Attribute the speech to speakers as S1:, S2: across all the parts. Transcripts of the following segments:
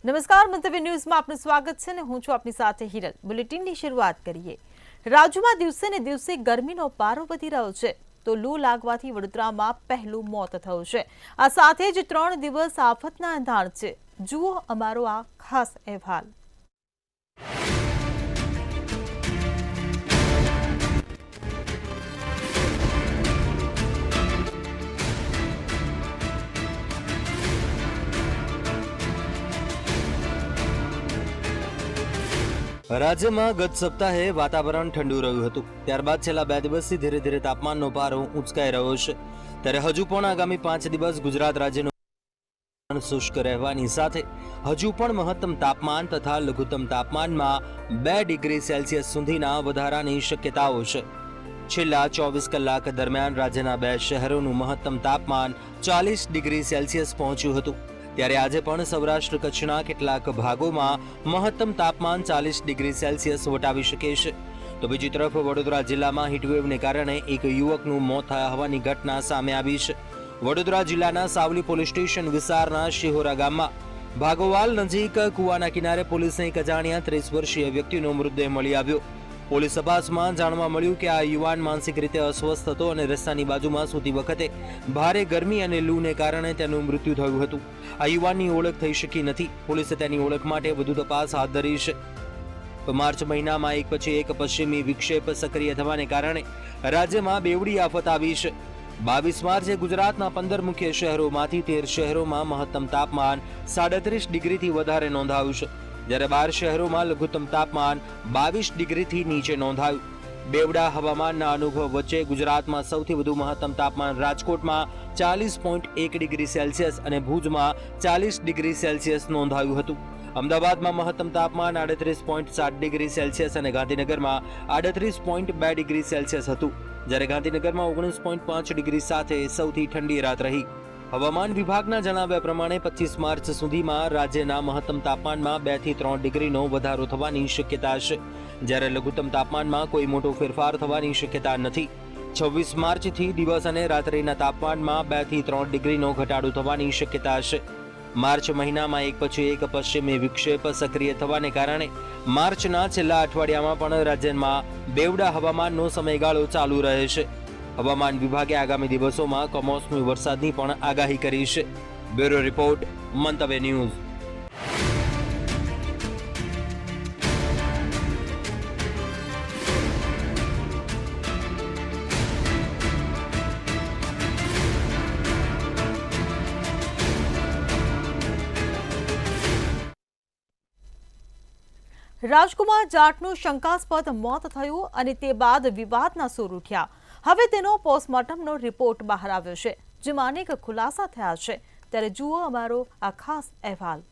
S1: નમસ્કાર, મંતવ્ય ન્યૂઝમાં આપનું સ્વાગત છે ને હું છું આપની સાથે હિરલ। બુલેટિનની શરૂઆત કરીએ। રાજ્યમાં દિવસે ને દિવસે ગરમીનો પારો વધી રહ્યો છે તો લૂ લાગવાથી વડોદરામાં પહેલું મોત થયું છે। આ સાથે જ 3 દિવસ આફતના એંધાણ છે। જુઓ અમારો આ ખાસ અહેવાલ।
S2: રાજ્યમાં ગત સપ્તાહે વાતાવરણ ઠંડુ રહ્યું હતું। ત્યારબાદ છેલ્લા 2 દિવસથી ધીરે ધીરે તાપમાનનો પારો ઊંચકાઈ રહ્યો છે। ત્યારે હજુ પણ આગામી 5 દિવસ ગુજરાત રાજ્યનું શુષ્ક રહેવાની સાથે હજુ પણ મહત્તમ તાપમાન તથા લઘુત્તમ તાપમાનમાં 2 ડિગ્રી સેલ્સિયસ સુધીના વધારાની શક્યતાઓ છે। છેલ્લા 24 કલાક દરમિયાન રાજ્યના 2 શહેરોનું મહત્તમ તાપમાન 40 ડિગ્રી સેલ્સિયસ પહોંચ્યું હતું। ત્યારે આજે પણ સૌરાષ્ટ્ર કચ્છના કેટલાક ભાગોમાં મહત્તમ તાપમાન 40 ડિગ્રી સેલ્સિયસ વટાવી શકે છે। તો બીજી તરફ વડોદરા જિલ્લામાં હીટવેવને કારણે એક યુવકનું મોત થયા હોવાની ઘટના સામે આવી છે। વડોદરા જિલ્લાના સાવલી પોલીસ સ્ટેશન વિસ્તારના શિહોરા ગામમાં ભાગોવાલ નજીક કુવાના કિનારે પોલીસને એક અજાણ્યા 30 વર્ષીય વ્યક્તિનો મૃતદેહ મળી આવ્યો। પોલીસ તપાસમાં જાણવા મળ્યું કે આ યુવાન માનસિક રીતે અસ્વસ્થ હતો અને રસ્તાની બાજુમાં સૂતી વખતે ભારે ગરમી અને લૂને કારણે તેનું મૃત્યુ થયું હતું। આ યુવાનની ઓળખ થઈ શકી નથી। પોલીસે તેની ઓળખ માટે વધુ તપાસ હાથ ધરી છે। માર્ચ મહિનામાં એક પછી એક પશ્ચિમી વિક્ષેપ સક્રિય થવાને કારણે રાજ્યમાં બેવડી આફત આવી છે। 22 માર્ચે ગુજરાતના 15 મુખ્ય શહેરોમાંથી 13 શહેરોમાં મહત્તમ તાપમાન 37 ડિગ્રીથી વધારે નોંધાયું છે, જ્યારે 12 શહેરોમાં લઘુત્તમ તાપમાન 22 ડિગ્રીથી નીચે નોંધાયું। બેવડા હવામાનના અનુભવ વચ્ચે ગુજરાતમાં સૌથી વધુ મહત્તમ તાપમાન રાજકોટમાં 40.1 ડિગ્રી સેલ્સિયસ અને ભુજમાં 40 ડિગ્રી સેલ્સિયસ નોંધાયું હતું। અમદાવાદમાં મહત્તમ તાપમાન 38.7 ડિગ્રી સેલ્સિયસ અને ગાંધીનગરમાં 38.2 ડિગ્રી સેલ્સિયસ હતું, જ્યારે ગાંધીનગરમાં 19.5 ડિગ્રી સાથે સૌથી ઠંડી રાત રહી। હવામાન વિભાગના જણાવ્યા પ્રમાણે 25 માર્ચ સુધીમાં રાજ્યના મહત્તમ તાપમાનમાં 2 થી 3 ડિગ્રીનો વધારો થવાની શક્યતા છે, જ્યારે લઘુત્તમ તાપમાનમાં કોઈ મોટો ફેરફાર થવાની શક્યતા નથી। 26 માર્ચથી દિવસ અને રાત્રિના તાપમાનમાં 2 થી 3 ડિગ્રીનો ઘટાડો થવાની શક્યતા છે। માર્ચ મહિનામાં એક પછી એક પશ્ચિમી વિક્ષેપ સક્રિય થવાને કારણે માર્ચના છેલ્લા અઠવાડિયામાં પણ રાજ્યમાં બેવડા હવામાનનો સમયગાળો ચાલુ રહે છે। હવામાન વિભાગે આગામી દિવસોમાં કમોસમી વરસાદની પણ આગાહી કરી છે। બ્યુરો રિપોર્ટ, મંતવ્ય ન્યૂઝ।
S1: રાજકુમાર જાટનું શંકાસ્પદ મોત થયું અને તે બાદ વિવાદના સૂર ઉઠ્યા। હવે તેનો પોસ્ટમોર્ટમનો રિપોર્ટ બહાર આવ્યો છે, જેમાં અનેક ખુલાસા થયા છે। ત્યારે જુઓ અમારો આ ખાસ અહેવાલ।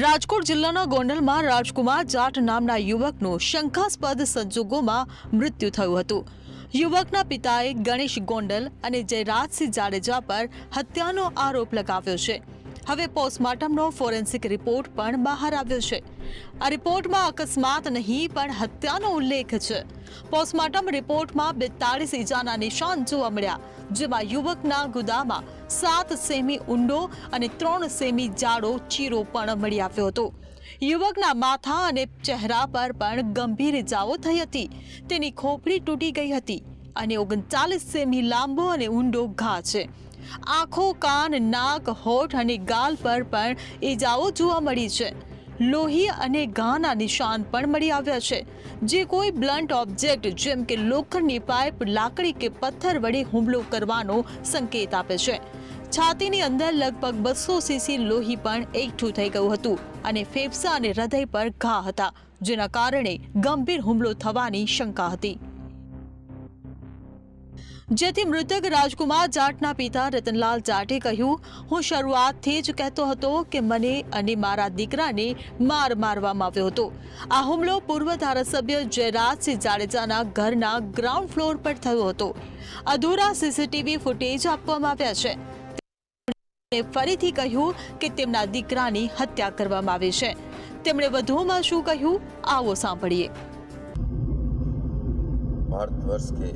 S1: રાજકોટ જિલ્લાના ગોંડલમાં રાજકુમાર જાટ નામના યુવકનું શંકાસ્પદ સંજોગોમાં મૃત્યુ થયું હતું। યુવકના પિતાએ ગણેશ ગોંડલ અને જયરાજસિંહ જાડેજા પર હત્યાનો આરોપ લગાવ્યો છે। હવે પોસ્ટમોર્ટમનો ફોરેન્સિક રિપોર્ટ પણ બહાર આવ્યો છે। આ રિપોર્ટમાં અકસ્માત નહીં પણ હત્યાનો ઉલ્લેખ છે। પોસ્ટમોર્ટમ રિપોર્ટમાં 42 ઈજાના નિશાન જોવા મળ્યા, જેમાં યુવકના ગુદામાં 7 સેમી ઊંડો અને 3 સેમી જાડો ચીરો પણ મળી આવ્યો હતો। યુવકના માથા અને ચહેરા પર પણ ગંભીર ઇજાઓ થઈ હતી। તેની ખોપરી તૂટી ગઈ હતી અને 39 સેમી લાંબો અને ઊંડો ઘા છે। આંખો, કાન, નાક, હોઠ અને ગાલ પર પણ ઇજાઓ જોવા મળી છે। લોહી અને ઘાના નિશાન પણ મળી આવ્યા છે, જે કોઈ બ્લન્ટ ઓબ્જેક્ટ જેમ કે લોખંડની પાઇપ, લાકડી કે પથ્થર વડે હુમલો કરવાનો સંકેત આપે છે। છાતીની અંદર લગભગ 200 સીસી લોહી પણ એકઠું થઈ ગયું હતું અને ફેફસા અને હૃદય પર ઘા હતા, જેના કારણે ગંભીર હુમલો થવાની શંકા હતી। જેથી મૃતક રાજકુમાર જાટના પિતા રતનલાલ જાટે કહ્યું, હું શરૂઆતથી જ કહેતો હતો કે મને અને મારા દીકરાને મારવામાં આવ્યો હતો। આ હુમલો પૂર્વ ધારાસભ્ય જયરાજસિંહ જાડેજાના ઘરના ગ્રાઉન્ડ ફ્લોર પર થયો હતો। અધૂરા સીસીટીવી ફૂટેજ આપવામાં આવ્યા છે। ફરીથી કહ્યું કે તેમના દીકરાની હત્યા કરવામાં આવી છે। તેમણે વધુમાં શું કહ્યું, આવો સાંભળીએ।
S3: भारतवर्ष के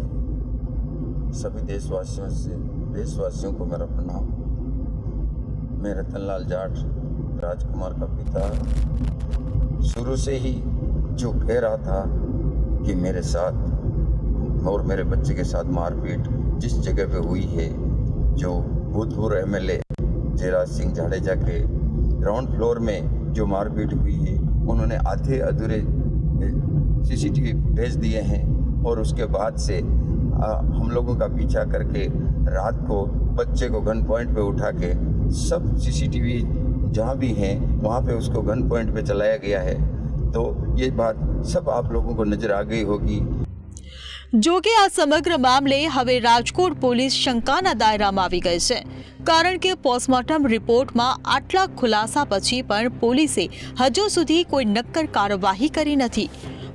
S3: सभी देशवासियों को मेरा प्रणाम। मैं रतनलाल जाट, राजकुमार का पिता, शुरू से ही जो कह रहा था कि मेरे साथ और मेरे बच्चे के साथ मारपीट जिस जगह पे हुई है, जो भूतपूर्व एमएलए जयराज सिंह जाडेजा के ग्राउंड फ्लोर में जो मारपीट हुई है, उन्होंने आधे अधूरे सीसीटीवी फुटेज दिए हैं और उसके बाद से हम लोगों का पीछा करके रात को बच्चे को गन पॉइंट पे उठा के सब सीसीटीवी जहाँ भी हैं वहाँ पे उसको गन पॉइंट पे चलाया गया है। तो ये बात सब आप लोगों को नजर आ गई होगी।
S1: જો કે આ સમગ્ર મામલે હવે રાજકોટ પોલીસ શંકાના દાયરામાં આવી ગઈ છે, કારણ કે પોસ્ટમોર્ટમ રિપોર્ટમાં આટલા ખુલાસા પછી પણ પોલીસે હજુ સુધી કોઈ નક્કર કાર્યવાહી કરી નથી।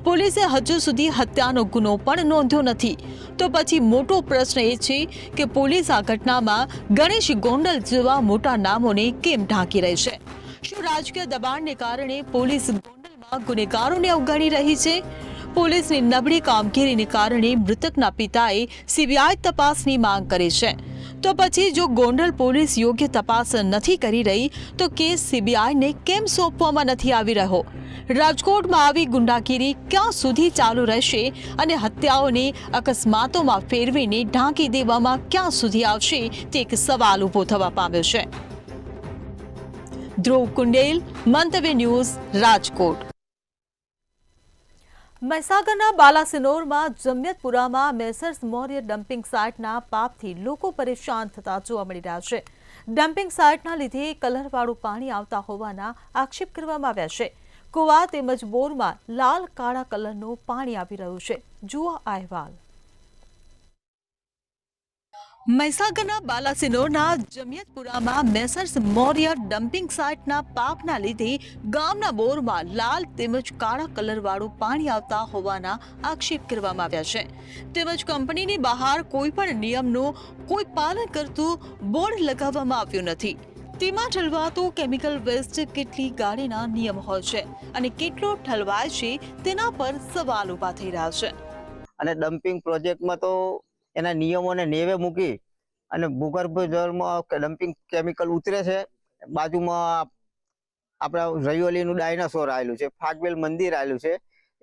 S1: પોલીસે હજુ સુધી હત્યાનો ગુનો પણ નોંધ્યો નથી। તો પછી મોટો પ્રશ્ન એ છે કે પોલીસ આ ઘટનામાં ગણેશ ગોંડલ જેવા મોટા નામોને કેમ ઢાંકી રહી છે? શું રાજકીય દબાણને કારણે પોલીસ ગોંડલમાં ગુનેગારોને અવગણી રહી છે? પોલીસની નબળી કામગીરીને કારણે મૃતકના પિતાએ સીબીઆઈ તપાસની માંગ કરી છે। તો પછી જો ગોંડલ પોલીસ યોગ્ય તપાસ નથી કરી રહી તો કેસ સીબીઆઈને કેમ સોંપવામાં નથી આવી રહ્યો? રાજકોટમાં આવી ગુંડાગીરી ક્યાં સુધી ચાલુ રહેશે અને હત્યાઓને અકસ્માતોમાં ફેરવીને ઢાંકી દેવામાં ક્યાં સુધી આવશે તે એક સવાલ ઊભો થવા પામ્યો છે। ધ્રુવ કુંડેલ, મંતવ્ય ન્યૂઝ, રાજકોટ। મહીસાગરના બાલાસિનોરમાં જમિયતપુરામાં મેસર્સ મૌર્ય ડમ્પિંગ સાઇટના પાપથી લોકો પરેશાન થતા જોવા મળી રહ્યા છે। ડમ્પિંગ સાઇટના લીધે કલરવાળું પાણી આવતા હોવાના આક્ષેપ કરવામાં આવ્યા છે। કુવા તેમજ બોરમાં લાલ કાળા કલરનું પાણી આવી રહ્યું છે। જુઓ આ અહેવાલ। મહીસાગરના બાલાસિનોરના જમિયતપુરામાં મેસર્સ મૌર્ય ડમ્પિંગ સાઇટના પાપના લીધે ગામના બોરમાં લાલ તેમજ કાળા કલરવાળું પાણી આવતા હોવાના આક્ષેપ કરવામાં આવ્યા છે। તેમજ કંપનીની બહાર કોઈ પણ નિયમનું કોઈ પાલન કરતું બોર્ડ લગાવવામાં આવ્યું નથી। તેમાં ઠલવાતું કેમિકલ વેસ્ટ કેટલી ગાડીના નિયમ હોય છે અને કેટલો ઠલવાય છે તેના પર સવાલ ઊભા થઈ રહ્યા છે।
S4: અને ડમ્પિંગ પ્રોજેક્ટમાં તો એના નિયમોને નેવે મૂકી અને ભૂગર્ભ જળમાં ડમ્પિંગ કેમિકલ ઉતરે છે। બાજુમાં આપણા રૈયોલીનું ડાયનાસોર આવેલું છે, ફાગવેલ મંદિર આવેલું છે,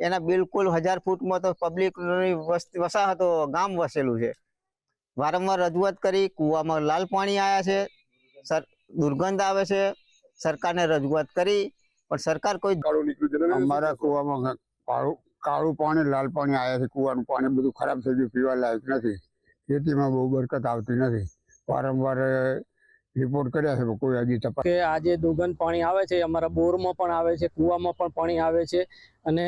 S4: એના બિલકુલ 1000 ફૂટમાં તો પબ્લિકની વસાહતો ગામ વસેલું છે। વારંવાર રજૂઆત કરી, કૂવામાં લાલ પાણી આવ્યા છે, દુર્ગંધ આવે છે, સરકારને રજૂઆત કરી પણ સરકાર કોઈ
S5: અમારા કૂવામાં કાળું પાણી લાલ પાણી આવ્યા છે। કૂવાનું પાણી બધું ખરાબ થઈ ગયું, પીવા લાયક નથી। ખેતીમાં બહુ બરકત આવતી નથી। વારંવાર રિપોર્ટ કર્યા છે, કોઈ હજી તપાસ
S6: કે આજે દુર્ગંધ પાણી આવે છે, અમારા બોરમાં પણ આવે છે, કૂવામાં પણ પાણી આવે છે અને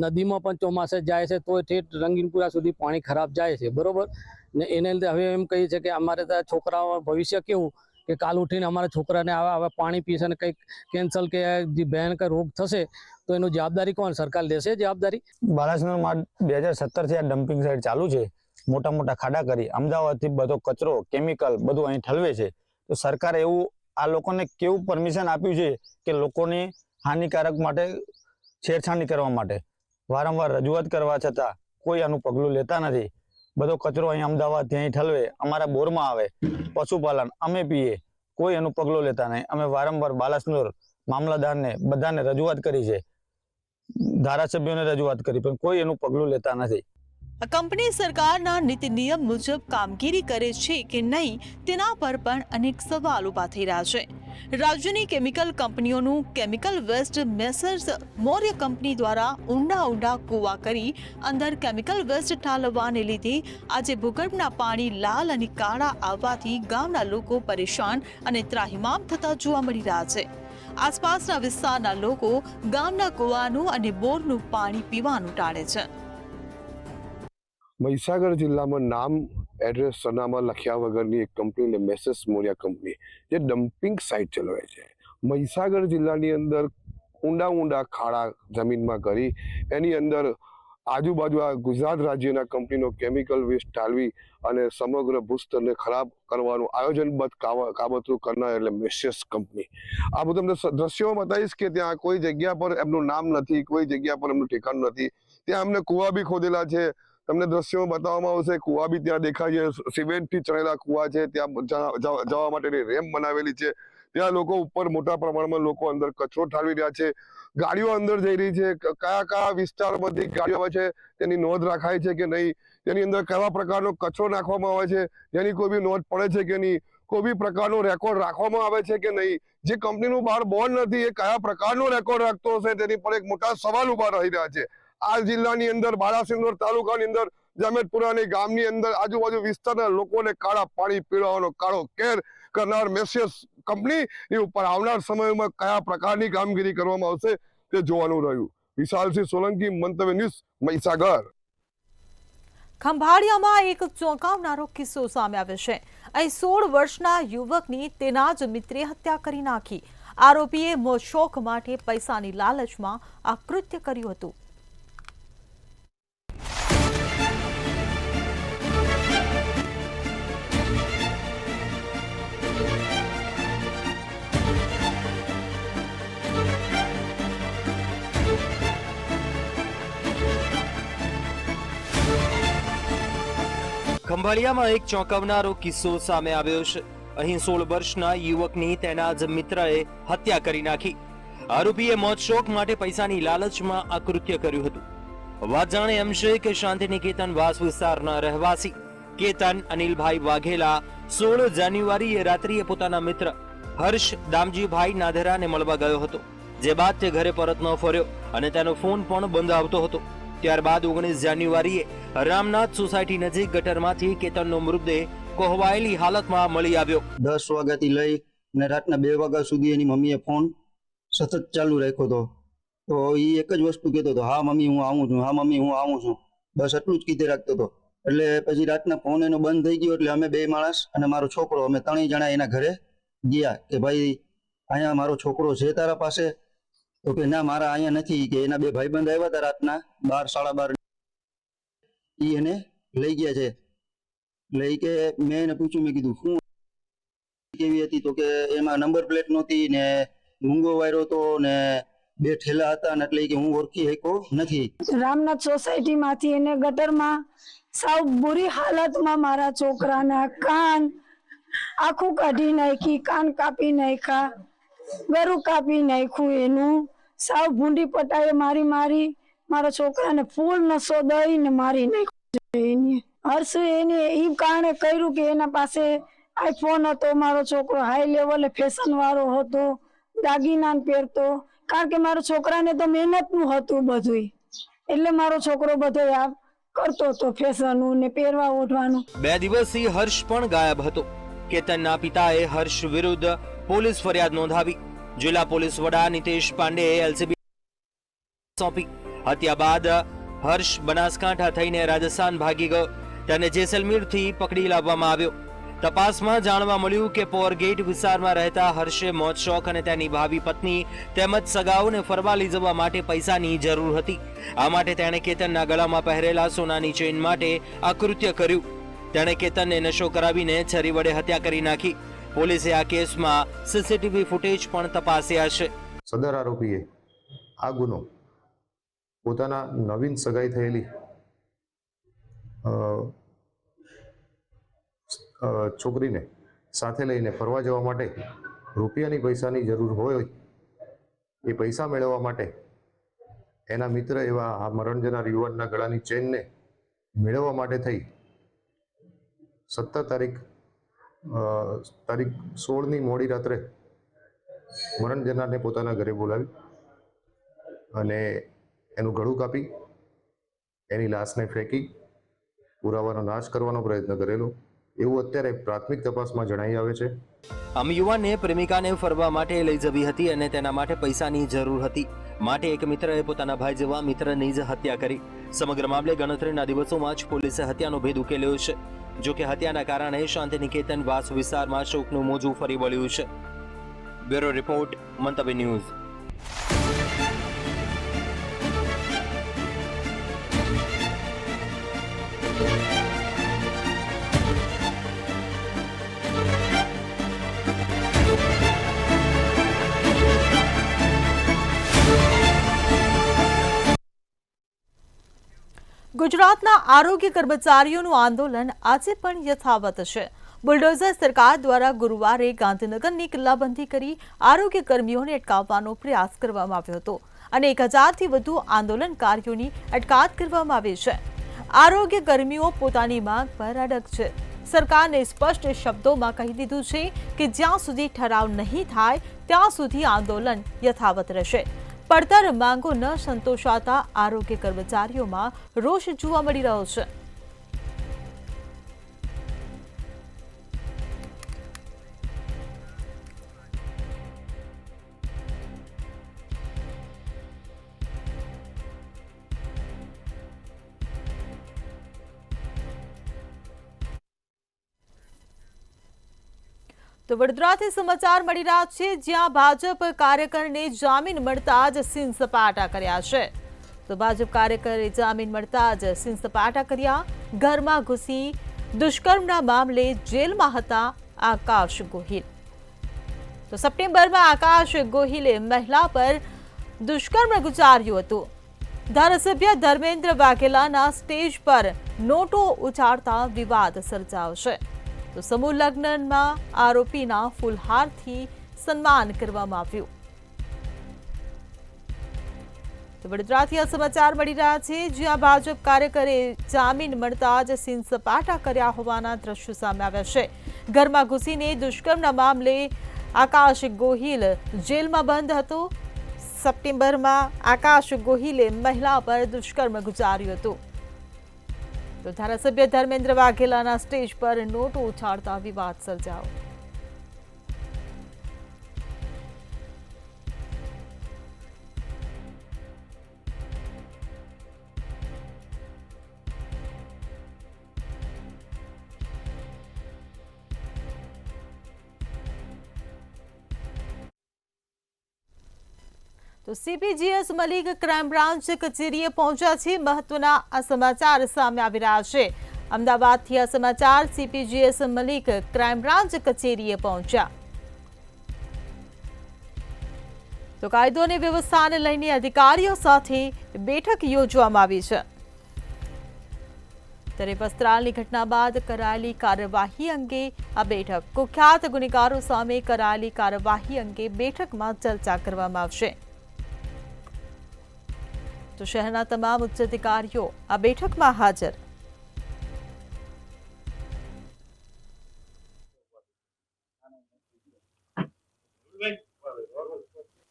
S6: નદીમાં પણ ચોમાસે જાય છે તો ઠેઠ રંગીનપુરા સુધી પાણી ખરાબ જાય છે, બરોબર ને એને લીધે હવે એમ કહીએ છે કે અમારે ત્યાં છોકરાઓ ભવિષ્ય કેવું કે કાલ ઉઠીને અમારા છોકરાને આવા પાણી પીશે અને કંઈક કેન્સર કે જે ભયાનક રોગ થશે તો એનું જવાબદારી કોણ? સરકાર લેશે જવાબદારી?
S7: બાલાસિનોરમાં 2017 થી આ ડમ્પિંગ સાઇટ ચાલુ છે। મોટા મોટા ખાડા કરી અમદાવાદથી બધો કચરો કેમિકલ બધું અહીં ઠલવે છે। તો સરકારે એવું આ લોકોને કેવું પરમિશન આપ્યું છે કે લોકોને હાનિકારક માટે છેડછાણી કરવા માટે? વારંવાર રજૂઆત કરવા છતાં કોઈ આનું પગલું લેતા નથી। બધો કચરો અહીં અમદાવાદથી અહીં ઠલવે, અમારા બોરમાં આવે, પશુપાલન અમે પીએ, કોઈ એનું પગલું લેતા નહીં। અમે વારંવાર બાલાસિનોર મામલતદારને બધાને રજૂઆત કરી છે, ધારાસભ્યોને રજૂઆત કરી પણ કોઈ એનું પગલું લેતા નથી।
S1: આ કંપની સરકારના નીતિ નિયમ મુજબ કામગીરી કરે છે કે નહીં તેના પર પણ અનેક સવાલ ઊભા થઈ રહ્યા છે। રાજ્યની કેમિકલ કંપનીઓનું chemical waste messrs Maurya company દ્વારા ઊંડા કૂવા કરી અંદર કેમિકલ વેસ્ટ ઠાલવવાને લીધે આજે ભૂગર્ભના પાણી લાલ અને કાળા આવવાથી ગામના લોકો પરેશાન અને ત્રાહિમામ થતા જોવા મળી રહ્યા છે। આસપાસના વિસ્તારના લોકો ગામના કૂવાનું અને બોરનું પાણી પીવાનું ટાળે છે।
S8: મહીસાગર જિલ્લામાં નામ એડ્રેસ સરનામા લખ્યા વગરની એક કંપની મેસર્સ મૌર્ય કંપની જે ડમ્પિંગ સાઇટ ચલાવે છે। મહીસાગર જિલ્લાની અંદર ઊંડા ખાડા જમીનમાં કરી એની અંદર આજુબાજુ આ ગુજરાત રાજ્યના કંપનીનો કેમિકલ વેસ્ટ ઠાલવી અને સમગ્ર ભૂસ્તરને ખરાબ કરવાનું આયોજનબદ્ધ કાવતરું કરનાર એટલે મેસેસ કંપની. આ બધું તમને દ્રશ્યો બતાવીશ કે ત્યાં કોઈ જગ્યા પર એમનું નામ નથી, કોઈ જગ્યા પર એમનું ઠેકાણું નથી. ત્યાં અમને કુવા બી ખોદેલા છે, તમને દ્રશ્યો બતાવવામાં આવશે. કુવા બી ત્યાં દેખાય છે, સિમેન્ટથી ચણેલા કુવા છે, ત્યાં જવા માટેની રેમ્પ બનાવેલી છે. ત્યાં લોકો ઉપર મોટા પ્રમાણમાં લોકો અંદર કચરો ઠાલવી રહ્યા છે, ગાડીઓ અંદર જઈ રહી છે. કયા કયા વિસ્તારમાંથી ગાડીઓ આવે છે તેની નોંધ રાખાય છે કે નહીં, તેની અંદર કયા પ્રકારનો કચરો નાખવામાં આવે છે તેની કોઈ બી નોંધ પડે છે કે નહીં, કોઈ બી પ્રકારનો રેકોર્ડ રાખવામાં આવે છે કે નહીં. જે કંપનીનું બહાર બોર્ડ નથી એ કયા પ્રકારનો રેકોર્ડ રાખતો હશે તેની પર એક મોટા સવાલ ઉભા રહી રહ્યા છે. આ જિલ્લાની અંદર બાલાસિનોર તાલુકાની અંદર જામેદપુરાની ગામની અંદર આજુબાજુ વિસ્તારના લોકોને કાળા પાણી પીવડાવવાનો કાળો કેર કરનાર મેસેસ કંપની ઉપર આવનાર સમયમાં કયા પ્રકારની કામગીરી કરવામાં આવશે તે જોવાનું રહ્યું. વિશાલસિંહ સોલંકી, મંતવ્ય ન્યૂઝ, મહીસાગર.
S1: ખંભાળિયામાં એક ચોંકાવનારો કિસ્સો સામે આવ્યો છે. અહીં 16 વર્ષના યુવકની તેના જ મિત્રે હત્યા કરી નાખી. આરોપીએ મોજશોખ માટે પૈસાની લાલચમાં આ કૃત્ય કર્યું હતું.
S2: ખંભાળિયામાં એક ચોંકાવનારો કિસ્સો સામે આવ્યો છે. અહીં 16 વર્ષના યુવકની તેના જ મિત્રએ હત્યા કરી નાખી. આરોપીએ મોજશોખ માટે પૈસાની લાલચમાં આ કૃત્ય કર્યું હતું. વાત જાણે એમ છે કે શાંતિનિકેતન વાસ વિસ્તારના રહેવાસી કેતન અનિલભાઈ વાઘેલા 16 જાન્યુઆરીએ રાત્રિએ પોતાના મિત્ર હર્ષ દામજીભાઈ નાધેરાને મળવા ગયો હતો. જે બાદ તે ઘરે પરત ન ફર્યો અને તેનો ફોન પણ બંધ આવતો હતો. ત્યારબાદ 19 જાન્યુઆરીએ રામનાથ સોસાયટી નજીક ગટરમાંથી કેતનનો મૃતદેહ કોહવાયેલી હાલતમાં મળી આવ્યો.
S9: 10 વાગ્યાથી લઈ અને રાતના 2 વાગ્યા સુધી એની મમ્મીએ ફોન સતત ચાલુ રાખ્યો હતો. તો એ એક જ વસ્તુ કહેતો હતો, હા મમ્મી હું આવું છું, હા મમ્મી હું આવું છું, બસ એટલું જ કીધે રાખતો હતો. એટલે પછી રાતના ફોન એનો બંધ થઈ ગયો એટલે અમે 2 માણસ અને મારો છોકરો અમે 3 જણા એના ઘરે ગયા કે ભાઈ અહીંયા મારો છોકરો છે તારા પાસે? તો કે ના મારા અહીંયા નથી, કે એના 2 ભાઈબંધ આવ્યા હતા રાતના 12 12:30 ઈ એને લઈ ગયા છે. એટલે કે મેં એને પૂછ્યું, મેં કીધું શું કેવી હતી? તો કે એમાં નંબર પ્લેટ નહોતી ને મૂંગો વાયરો હતો ને 2 ઠેલા હતા ને એટલે કે હું ઓળખી શક્યો નથી.
S10: રામનાથ સોસાયટી માંથી એને ગટરમાં સાવ બુરી હાલતમાં મારા છોકરાના કાન આખું કાઢી નાખી, કાન કાપી નાખ્યા, ગરું કાપી નાખ્યું, એનું સાવ ભૂંડી પટાએ મારી મારા છોકરાને ફૂલ નસો દઈને મારી નાખ્યો. હર્ષ એને એ કારણે કર્યું કે એના પાસે આઈફોન હતો, મારો છોકરો હાઈ લેવલે ફેશન વાળો હતો, દાગીના પહેરતો, કારણ કે મારા છોકરાને તો મહેનતનું હતું બધું, એટલે મારો છોકરો બધો આ કરતો હતો ફેશનનું ને પહેરવા ઓઢવાનું.
S2: 2 દિવસથી હર્ષ પણ ગાયબ હતો. કેતનના પિતાએ હર્ષ વિરુદ્ધ પોલીસ ફરિયાદ નોંધાવી. જિલ્લા પોલીસ વડા નિતેશ પાંડેએ એલસીબી સોંપી. હત્યા બાદ હર્ષ બનાસકાંઠા થઈને રાજસ્થાન ભાગી ગયો. તેને જેસલમેરથી પકડી લાવવામાં આવ્યો. તપાસમાં જાણવા મળ્યું કે પોરગેટ વિસ્તારમાં રહેતા હર્ષે મોજશોખ અને તેની ભાવિ પત્ની તેમજ સગાઓને ફરવા લઈ જવા માટે પૈસાની જરૂર હતી. આ માટે તેણે કેતનના ગળામાં પહેરેલા સોનાની ચેઇન માટે આ કૃત્ય કર્યું. તેણે કેતનને નશો કરાવીને છરી વડે હત્યા કરી નાખી. પોલીસે આ કેસમાં સીસીટીવી ફૂટેજ પણ તપાસ્યા છે.
S11: સદર આરોપીએ આ ગુનો પોતાના નવીન સગાઈ થયેલી છોકરીને સાથે લઈને ફરવા જવા માટે રૂપિયાની પૈસાની જરૂર હોય, એ પૈસા મેળવવા માટે એના મિત્ર એવા આ મરણ જનાર યુવાનના ગળાની ચેનને મેળવવા માટે થઈ 17 તારીખ 16ની મોડી રાત્રે મરણ જનારને પોતાના ઘરે બોલાવી અને એનું ગળું કાપી એની લાશને ફેંકી પુરાવાનો નાશ કરવાનો પ્રયત્ન કરેલો એવું અત્યારે પ્રાથમિક તપાસમાં જણાઈ આવે છે.
S2: આમ યુવાનને પ્રેમિકાને ફરવા માટે લઈ જવી હતી અને તેના માટે પૈસાની જરૂર હતી. માટે એક મિત્રએ પોતાના ભાઈ જેવા મિત્રની જ હત્યા કરી. સમગ્ર મામલે ગણતરીના દિવસોમાં જ પોલીસે હત્યાનો ભેદ ઉકેલ્યો છે. જો કે હત્યાના કારણે શાંતિનિકેતન વાસ વિસ્તારમાં શોકનું મોજું ફરી વળ્યું છે. બ્યુરો રિપોર્ટ, મંતવ્ય ન્યૂઝ.
S1: ગુજરાતના આરોગ્ય કર્મચારીઓનું આંદોલન આજે પણ યથાવત છે. બુલડોઝર સરકાર દ્વારા ગુરુવારે ગાંધીનગરની કિલ્લાબંધી કરી આરોગ્ય કર્મીઓને અટકાવવાનો પ્રયાસ કરવામાં આવ્યો હતો અને 1000થી વધુ આંદોલનકારીઓની અટકાયત કરવામાં આવી છે. આરોગ્ય કર્મીઓ પોતાની માંગ પર અડગ છે. સરકારને સ્પષ્ટ શબ્દોમાં કહી દીધું છે કે જ્યાં સુધી ઠરાવ નહીં થાય ત્યાં સુધી આંદોલન યથાવત રહેશે. પડતર માંગો ન સંતોષાતા આરોગ્ય કર્મચારીઓમાં રોષ જોવા મળી રહ્યો છે. તો વડોદરાથી સમાચાર મળી રહ્યા છે, જ્યાં ભાજપ કાર્યકરને જામીન મળતા જ સીન સપાટા કર્યા છે. તો ભાજપ કાર્યકરે જામીન મળતા જ સીન સપાટા કર્યા. ઘરમાં ઘૂસી દુષ્કર્મના મામલે જેલમાં હતા આકાશ ગોહિલ. તો સપ્ટેમ્બરમાં આકાશ ગોહિલે મહિલા પર દુષ્કર્મ ગુજાર્યું હતું. ધારાસભ્ય ધર્મેન્દ્ર વાઘેલાના સ્ટેજ પર નોટો ઉછાળતા વિવાદ સર્જાયો છે. તો સમૂહ લગ્નમાં આરોપીના ફૂલહારથી સન્માન કરવામાં આવ્યું. તો વડોદરાથી આ સમાચાર મળી રહ્યા છે, જ્યાં ભાજપ કાર્યકરે જામીન મળતા જ સીન સપાટા કર્યા હોવાના દ્રશ્યો સામે આવ્યા છે. ઘરમાં ઘૂસીને દુષ્કર્મના મામલે આકાશ ગોહિલ જેલમાં બંધ હતો. સપ્ટેમ્બરમાં આકાશ ગોહિલે મહિલા પર દુષ્કર્મ ગુજાર્યું હતું. તો ધારાસભ્ય ધર્મેન્દ્ર વાઘેલાના સ્ટેજ પર નોટો ઉછાળતા વિવાદ સર્જાયો. તો સીપીજીએસ મલિક ક્રાઇમ બ્રાન્ચ કચેરીએ પહોંચ્યા છે. મહત્વના આ સમાચાર સામે આવી રહ્યા છે. અમદાવાદથી આ સમાચાર. સીપીજીએસ મલિક ક્રાઇમ બ્રાન્ચ કચેરીએ પહોંચ્યા. તો કાયદો અને વ્યવસ્થાને લઈને અધિકારીઓ સાથે બેઠક યોજવામાં આવી છે. ત્યારે વસ્ત્રાલની ઘટના બાદ કરાયેલી કાર્યવાહી અંગે આ બેઠક, કુખ્યાત ગુનેગારો સામે કરાયેલી કાર્યવાહી અંગે બેઠકમાં ચર્ચા કરવામાં આવશે. તો શહેરના તમામ ઉચ્ચ અધિકારીઓ આ બેઠકમાં હાજર.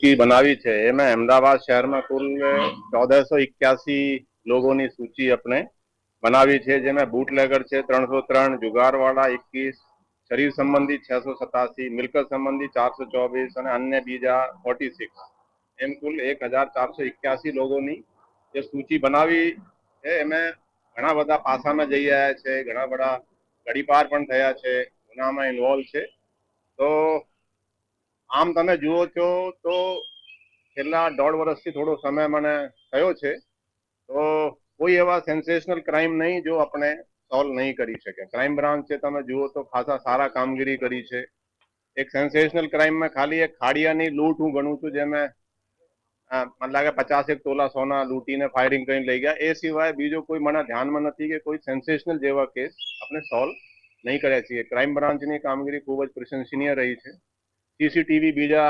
S12: की बनावी है एमें अहमदाबाद शहर में कुल 1481 लोगों की सूची अपने बनावी है, जेमें बूटलेगर है 303, जुगारवाड़ा 21, शरीर संबंधी 687, मिलकत संबंधी 424 और अन्य बीजा 46, एम कुल 1481 लोगों की જે સૂચિ બનાવી છે. એમાં ઘણા બધા પાસામાં જઈ રહ્યા છે, ઘણા બધા ગડીપાર પણ થયા છે, ગુનામાં ઇન્વોલ્વ છે. તો આમ તમે જુઓ છો તો છેલ્લા 1.5 વર્ષથી થોડો સમય મને થયો છે, તો કોઈ એવા સેન્સેશનલ ક્રાઇમ નહીં જો આપણે સોલ્વ નહીં કરી શકે. ક્રાઇમ બ્રાન્ચે તમે જુઓ તો ખાસા સારા કામગીરી કરી છે. એક સેન્સેશનલ ક્રાઇમમાં ખાલી એક ખાડિયાની લૂંટ હું ગણું છું, જેમાં મને લાગે 50 તોલા સોના લૂંટીને ફાયરિંગ કરીને લઈ ગયા. એ સિવાય બીજો કોઈ મને ધ્યાનમાં નથી કે કોઈ સેન્સેશનલ જેવા કેસ આપણે સોલ્વ નહીં કર્યા છીએ. ક્રાઇમ બ્રાન્ચની કામગીરી ખૂબ જ પ્રશંસનીય રહી છે. સીસીટીવી બીજા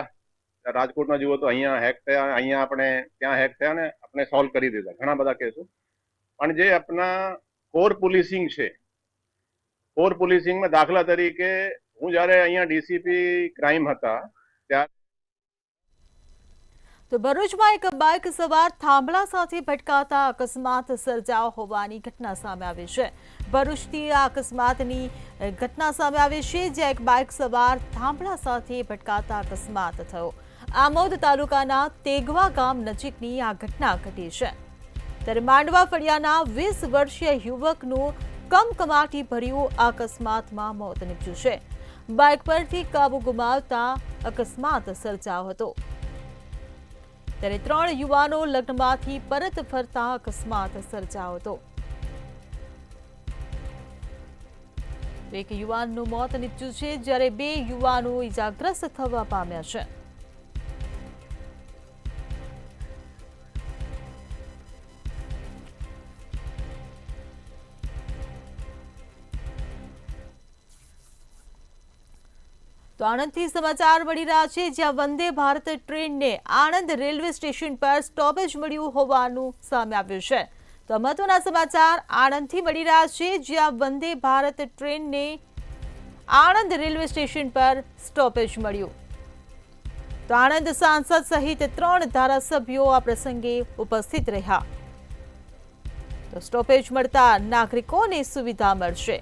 S12: રાજકોટમાં જુઓ તો અહીંયા હેક થયા, અહીંયા આપણે ત્યાં હેક થયા ને આપણે સોલ્વ કરી દીધા ઘણા બધા કેસો. પણ જે આપણા કોર પોલીસિંગ છે, કોર પોલીસિંગમાં દાખલા તરીકે હું જ્યારે અહીંયા ડીસીપી ક્રાઇમ હતા ત્યારે
S1: તો ભરૂચમાં એક બાઇક સવાર થાંભલા સાથે ભટકાતા અકસ્માત સર્જાયો હોવાની ઘટના સામે આવી છે. ભરૂચથી આ અકસ્માતની ઘટના સામે આવી છે, જ્યાં એક બાઇક સવાર થાંભલા સાથે ભટકાતા અકસ્માત થયો. આમોદ તાલુકાના તેગવા ગામ નજીકની આ ઘટના ઘટી છે. ત્યારે માંડવા ફળિયાના 20 વર્ષીય યુવકનું કમકમાટી ભર્યું અકસ્માતમાં મોત નીપજ્યું છે. બાઇક પરથી કાબુ ગુમાવતા અકસ્માત સર્જાયો હતો. ત્યારે 3 યુવાનો લગ્નમાંથી પરત ફરતા અકસ્માત સર્જાયો હતો. તો એક યુવાનનું મોત નીપજ્યું છે, જ્યારે 2 યુવાનો ઇજાગ્રસ્ત થવા પામ્યા છે. તો આણંદથી સમાચાર મળી રહ્યા છે, જ્યાં વંદે ભારત ટ્રેનને આણંદ રેલવે સ્ટેશન પર સ્ટોપેજ મળ્યું હોવાનું સામે આવ્યું છે. તો મહત્વના સમાચાર આણંદથી મળી રહ્યા છે, જ્યાં વંદે ભારત ટ્રેનને આણંદ રેલવે સ્ટેશન પર સ્ટોપેજ મળ્યું. તો આણંદ સાંસદ સહિત 3 ધારાસભ્યો આ પ્રસંગે ઉપસ્થિત રહ્યા. તો સ્ટોપેજ મળતા નાગરિકોને સુવિધા મળશે.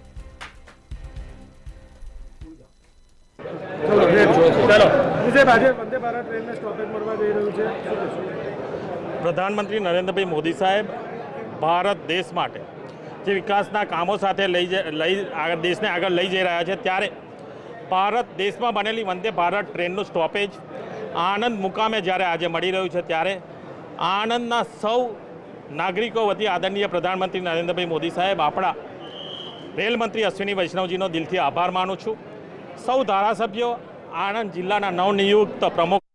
S13: પ્રધાનમંત્રી નરેન્દ્રભાઈ મોદી સાહેબ ભારત દેશ માટે જે વિકાસના કામો સાથે દેશને આગળ લઈ જઈ રહ્યા છે, ત્યારે ભારત દેશમાં બનેલી વંદે ભારત ટ્રેનનું સ્ટોપેજ આણંદ મુકામે જ્યારે આજે મળી રહ્યું છે, ત્યારે આણંદના સૌ નાગરિકો વતી આદરણીય પ્રધાનમંત્રી નરેન્દ્રભાઈ મોદી સાહેબ, આપણા રેલમંત્રી અશ્વિની વૈષ્ણવજીનો દિલથી આભાર માનું છું. સૌ ધારાસભ્યો, આણંદ જિલ્લાના નવનિયુક્ત પ્રમુખ.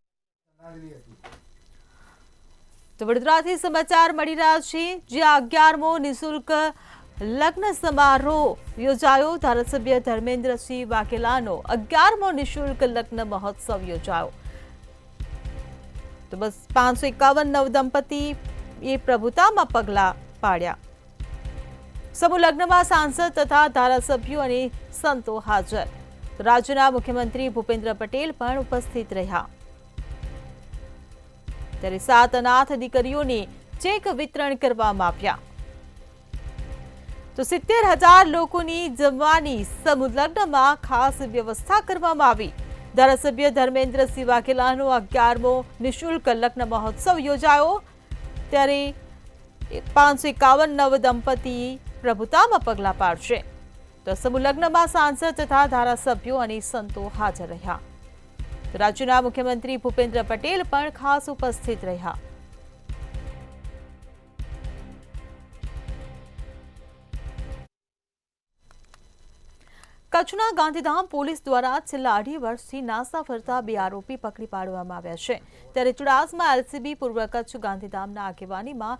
S1: તો વડોદરાથી સમાચાર મળી રહ્યા છે, જ્યાં 11મો નિઃશુલ્ક લગ્ન સમારોહ યોજાયો. ધારાસભ્ય ધર્મેન્દ્રસિંહ વાઘેલાનો 11મો નિઃશુલ્ક લગ્ન મહોત્સવ યોજાયો. તો બસ 551 નવદંપતી એ પ્રભુતામાં પગલાં પાડ્યા. સમૂહ લગ્નમાં સાંસદ તથા ધારાસભ્યો અને સંતો હાજર. રાજ્યના મુખ્યમંત્રી ભૂપેન્દ્ર પટેલ પણ ઉપસ્થિત રહ્યા. ત્યારે 7 અનાથ દીકરીઓને ચેક વિતરણ કરવામાં આવ્યા. તો 70,000 લોકોની જમવાની સમૂહ લગ્નમાં ખાસ વ્યવસ્થા કરવામાં આવી. ધારાસભ્ય ધર્મેન્દ્રસિંહ વાઘેલાનો 11મો નિઃશુલ્ક લગ્ન મહોત્સવ યોજાયો. ત્યારે 551 નવદંપતી પ્રભુતામાં પગલાં પાડશે. તો સમૂહ લગ્નમાં સાંસદ તથા ધારાસભ્યો અને સંતો હાજર રહ્યા. રાજ્યના મુખ્યમંત્રી ભૂપેન્દ્ર પટેલ પણ ખાસ ઉપસ્થિત રહ્યા. કચ્છના ગાંધીધામ પોલીસ દ્વારા છેલ્લા 2.5 વર્ષથી નાસ્તા ફરતા 2 આરોપી પકડી પાડવામાં આવ્યા છે. ત્યારે ચુડાસમા એલસીબી પૂર્વ કચ્છ ગાંધીધામના આગેવાનીમાં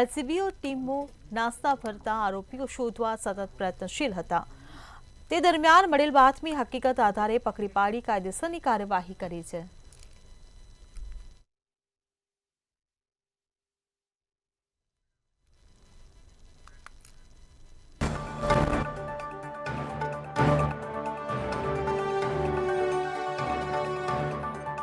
S1: એલસીબીઓ ટીમો નાસ્તા ફરતા આરોપીઓ શોધવા સતત પ્રયત્નશીલ હતા. તે દરમિયાન મળેલ બાતમી હકીકત આધારે પકડી પાડી કાયદેસરની કાર્યવાહી કરી છે.